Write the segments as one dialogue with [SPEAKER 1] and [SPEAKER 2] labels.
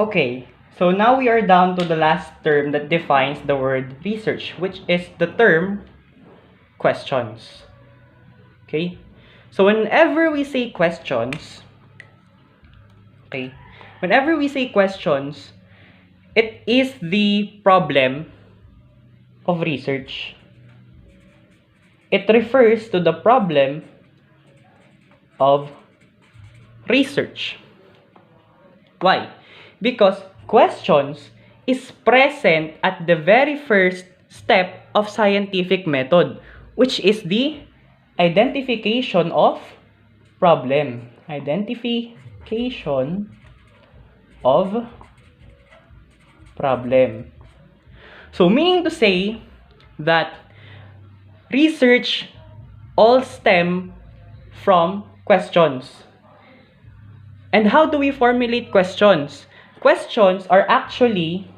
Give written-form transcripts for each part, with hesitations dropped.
[SPEAKER 1] Okay, so now we are down to the last term that defines the word research, which is the term questions. Okay, so whenever we say questions, it is the problem of research. It refers to the problem of research. Why? Because questions is present at the very first step of scientific method, which is the identification of problem. Identification of problem. So meaning to say that research all stem from questions. And how do we formulate questions? Questions are actually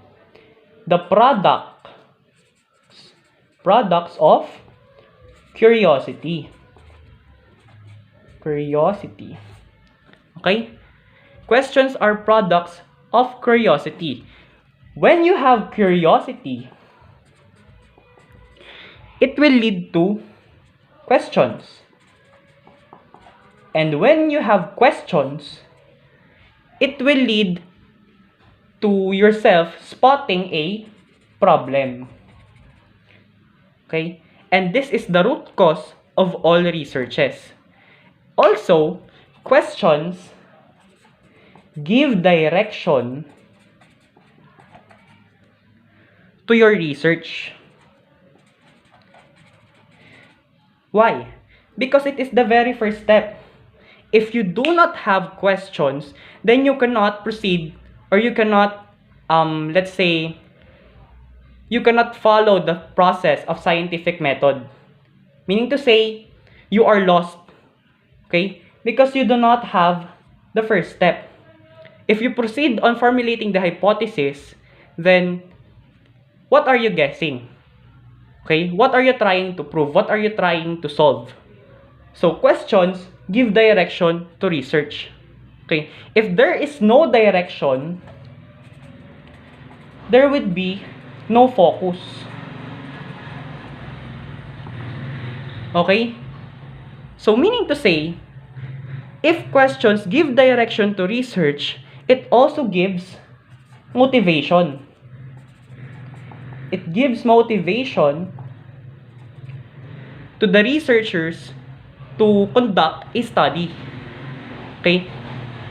[SPEAKER 1] the products of curiosity. Okay? Questions are products of curiosity. When you have curiosity, it will lead to questions. And when you have questions, it will lead to yourself spotting a problem. Okay? And this is the root cause of all researches. Also, questions give direction to your research. Why? Because it is the very first step. If you do not have questions, then you cannot proceed, or you cannot, let's say, you cannot follow the process of scientific method. Meaning to say, you are lost. Okay? Because you do not have the first step. If you proceed on formulating the hypothesis, then what are you guessing? Okay? What are you trying to prove? What are you trying to solve? So questions give direction to research. Okay? If there is no direction, there would be no focus. Okay? So meaning to say, if questions give direction to research, it also gives motivation. It gives motivation to the researchers to conduct a study. Okay?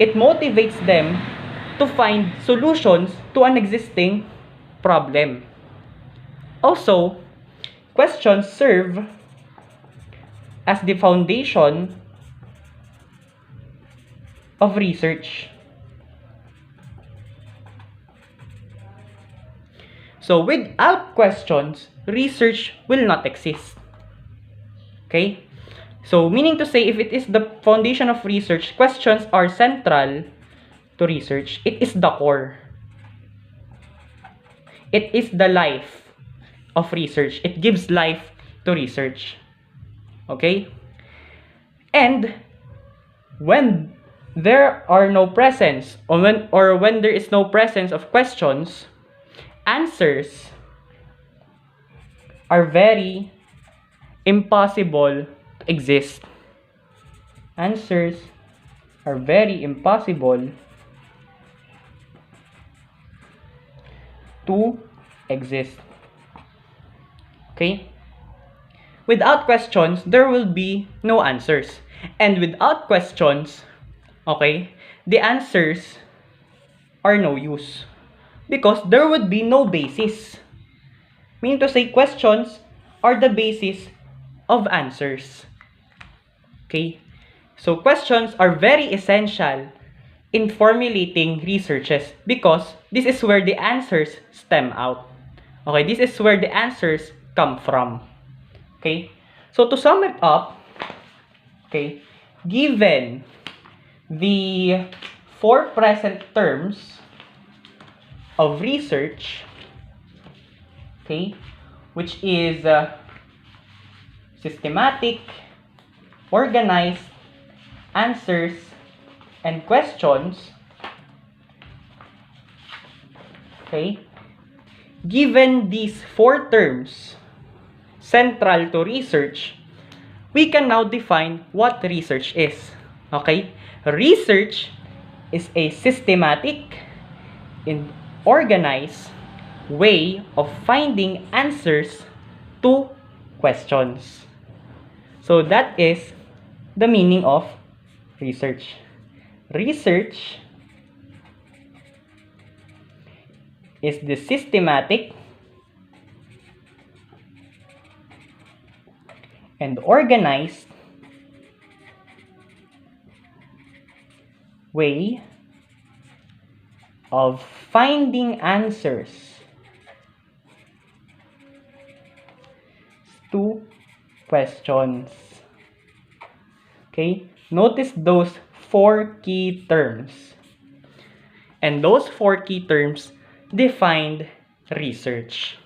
[SPEAKER 1] It motivates them to find solutions to an existing problem. Also, questions serve as the foundation of research. So without questions, research will not exist. Okay? So meaning to say, if it is the foundation of research, questions are central to research. It is the core. It is the life of research. It gives life to research. Okay? And when there are no presence, or when there is no presence of questions, answers are very impossible to exist. Answers are very impossible to exist. Okay? Without questions, there will be no answers. And without questions, okay, the answers are no use. Because there would be no basis. Meaning to say, questions are the basis of answers. Okay? So questions are very essential in formulating researches because this is where the answers stem out. Okay? This is where the answers come from. Okay? So to sum it up, okay, given the four present terms of research, okay, which is systematic, organized, answers, and questions, Okay? Given these four terms central to research, we can now define what research is. Okay? Research is a systematic and organized way of finding answers to questions. So that is the meaning of research. Research is the systematic and organized way of finding answers to questions. Okay? Notice those four key terms. And those four key terms defined research.